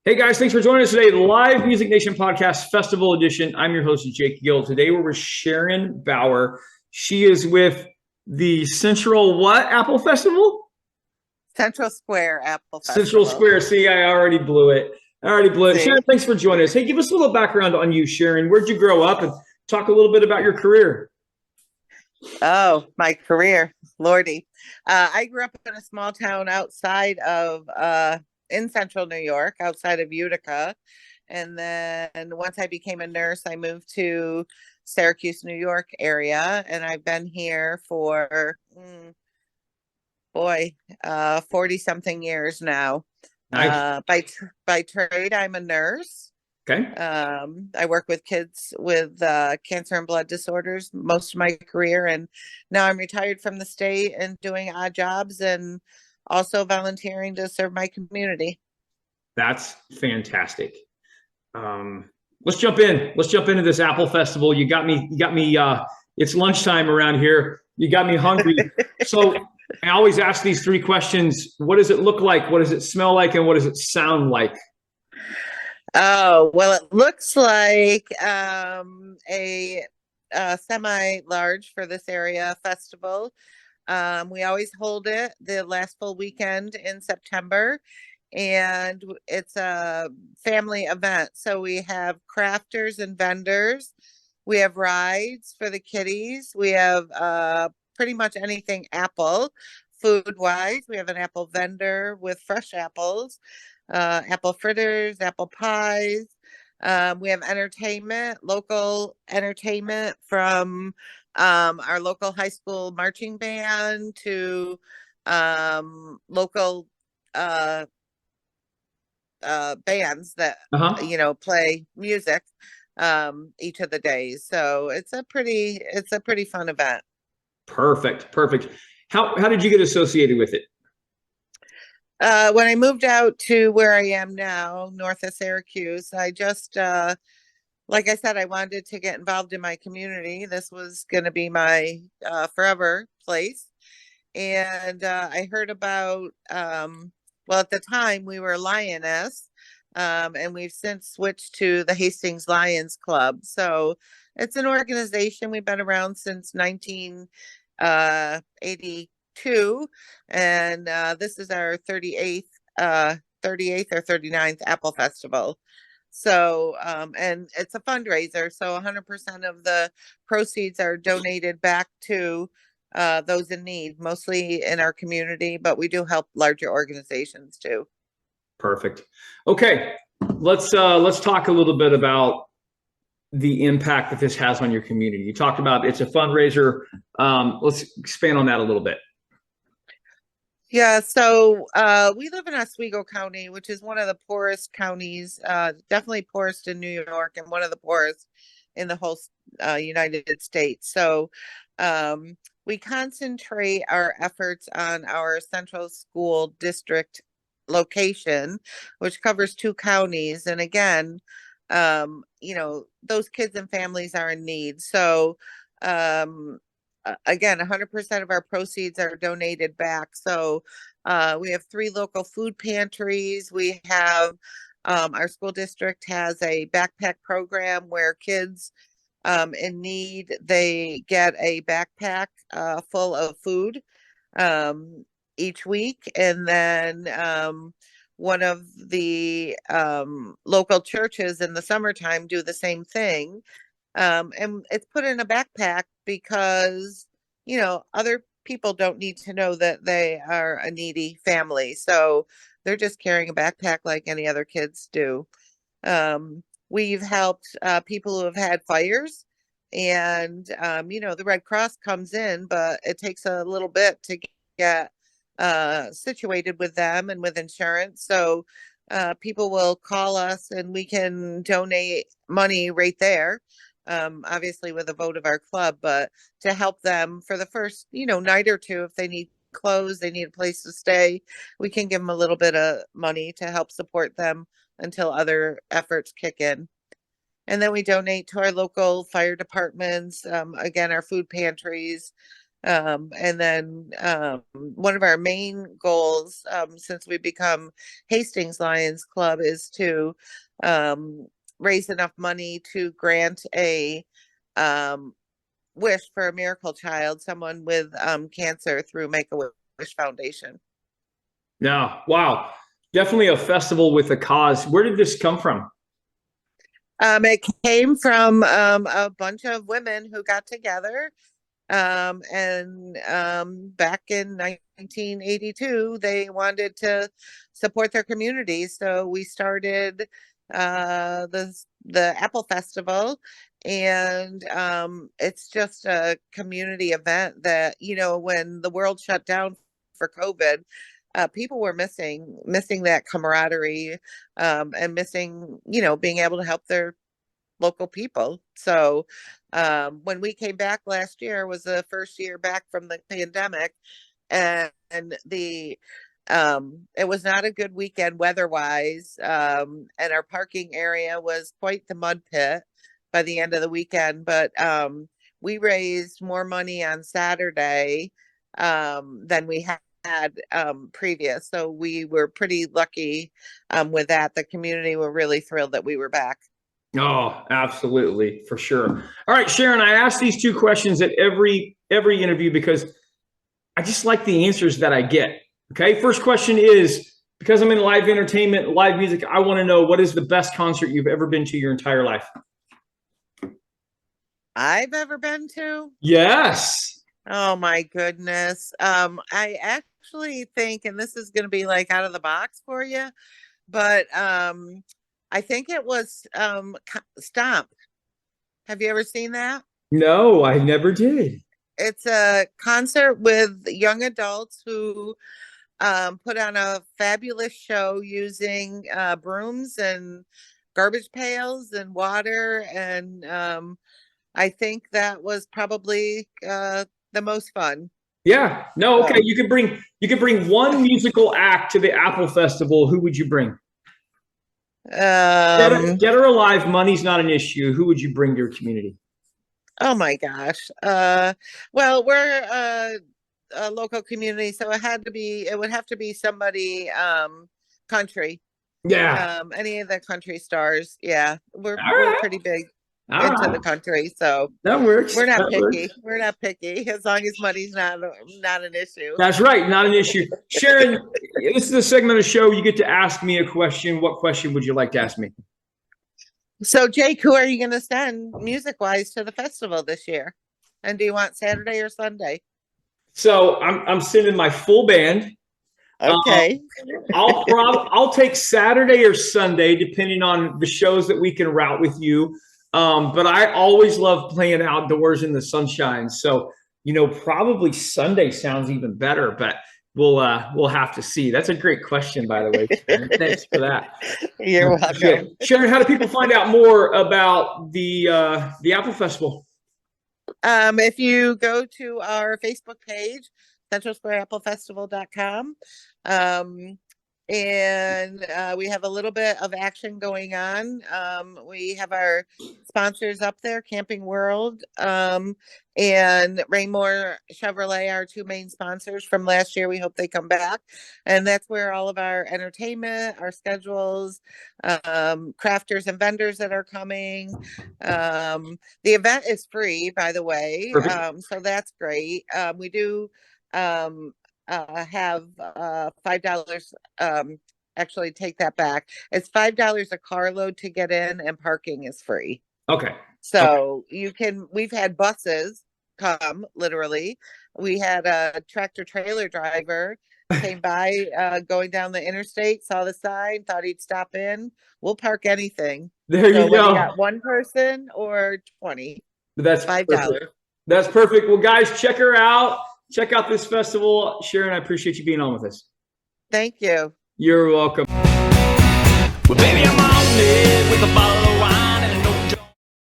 Hey guys, thanks for joining us today. Live Music Nation Podcast Festival Edition. I'm your host, Jake Gill. Today we're with Sharon Bauer. She is with the Central what Apple Festival? Central Square Apple Central Festival. Square. See, I already blew it. Sharon, See? thanks for joining us. Hey, give us a little background on you, Sharon. Where'd you grow up? And talk a little bit about your career. Oh, my career, Lordy. I grew up in a small town outside of in central New York, outside of Utica. And then once I became a nurse, I moved to Syracuse, New York area, and I've been here for boy, 40 something years now. Nice. By trade, I'm a nurse. Okay. I work with kids with cancer and blood disorders most of my career, and now I'm retired from the state and doing odd jobs and also volunteering to serve my community. That's fantastic. Let's jump in. Let's jump into this Apple Festival. You got me. It's lunchtime around here. You got me hungry. So I always ask these three questions. What does it look like? What does it smell like? And what does it sound like? Oh, well, it looks like a semi-large for this area festival. We always hold it the last full weekend in September, and it's a family event. So we have crafters and vendors. We have rides for the kiddies. We have pretty much anything apple food wise. We have an apple vendor with fresh apples, apple fritters, apple pies. We have entertainment, local entertainment from our local high school marching band to local uh, bands that Uh-huh. play music each of the days. So it's a pretty fun event. Perfect. Perfect. How did you get associated with it? When I moved out to where I am now, north of Syracuse, I just like I said, I wanted to get involved in my community. This was going to be my forever place. And I heard about, well, at the time we were Lioness, and we've since switched to the Hastings Lions Club. So it's an organization we've been around since 1982, and this is our 38th or 39th Apple Festival. So, and it's a fundraiser. So 100% of the proceeds are donated back to those in need, mostly in our community, but we do help larger organizations too. Perfect. Okay. Let's talk a little bit about the impact that this has on your community. You talked about it's a fundraiser. Let's expand on that a little bit. Yeah, so we live in Oswego County, which is one of the poorest counties, definitely poorest in New York and one of the poorest in the whole United States. So we concentrate our efforts on our central school district location, which covers two counties. And again, those kids and families are in need. So um, again, 100% of our proceeds are donated back. So we have three local food pantries. We have our school district has a backpack program where kids in need, they get a backpack full of food each week. And then one of the local churches in the summertime do the same thing. And it's put in a backpack because, other people don't need to know that they are a needy family. So they're just carrying a backpack like any other kids do. We've helped people who have had fires, and the Red Cross comes in, but it takes a little bit to get situated with them and with insurance. So people will call us and we can donate money right there. Obviously with a vote of our club, but to help them for the first, night or two, if they need clothes, they need a place to stay, we can give them a little bit of money to help support them until other efforts kick in. And then we donate to our local fire departments, again, our food pantries. And then one of our main goals, since we become Hastings Lions Club, is to raise enough money to grant a wish for a miracle child, someone with cancer, through Make-A-Wish Foundation. Yeah. Wow. Definitely a festival with a cause. Where did this come from? It came from a bunch of women who got together, and back in 1982, they wanted to support their community. So we started the Apple Festival, and it's just a community event that, you know, when the world shut down for COVID, people were missing that camaraderie, and missing, you know, being able to help their local people. So when we came back last year was the first year back from the pandemic, and the it was not a good weekend weather-wise, and our parking area was quite the mud pit by the end of the weekend. But we raised more money on Saturday than we had previous. So we were pretty lucky with that. The community were really thrilled that we were back. Oh, absolutely, for sure. All right, Sharon, I ask these two questions at every interview because I just like the answers that I get. Okay, first question is, because I'm in live entertainment, live music, I want to know, what is the best concert you've ever been to your entire life? I've ever been to? Yes. Oh my goodness. I actually think, and this is going to be like out of the box for you, but I think it was Stomp. Have you ever seen that? No, I never did. It's a concert with young adults who put on a fabulous show using brooms and garbage pails and water. And I think that was probably the most fun. Yeah. No, okay. So, You could bring one musical act to the Apple Festival. Who would you bring? Dead or alive, money's not an issue. Who would you bring to your community? oh my gosh. Well, we're a local community, so it would have to be somebody country. Yeah. Any of the country stars. Yeah. We're All we're right. pretty big All into the right. country, so That works. we're not That picky. works. We're not picky as long as money's not an issue. That's right. Not an issue. Sharon, this is a segment of the show. You get to ask me a question. What question would you like to ask me? So, Jake, who are you going to send music-wise to the festival this year? And do you want Saturday or Sunday? So I'm sending my full band. Okay. I'll take Saturday or Sunday, depending on the shows that we can route with you. But I always love playing outdoors in the sunshine. So, you know, probably Sunday sounds even better, but we'll have to see. That's a great question, by the way. Thanks for that. You're welcome. Sharon, how do people find out more about the Apple Festival? If you go to our Facebook page, centralsquareapplefestival.com, and we have a little bit of action going on. We have our sponsors up there, Camping World, and Raymore Chevrolet, our two main sponsors from last year. We hope they come back. And that's where all of our entertainment, our schedules, crafters and vendors that are coming. The event is free, by the way. So that's great. We do have $5. Actually, take that back. It's $5 a carload to get in, and parking is free. Okay. So we've had buses come, literally. We had a tractor trailer driver came by going down the interstate, saw the sign, thought he'd stop in. We'll park anything. There you whether go. you got one person or 20, that's $5. Perfect. That's perfect. Well, guys, check her out. Check out this festival. Sharon, I appreciate you being on with us. Thank you. You're welcome. Well, baby, I'm on it with a bottle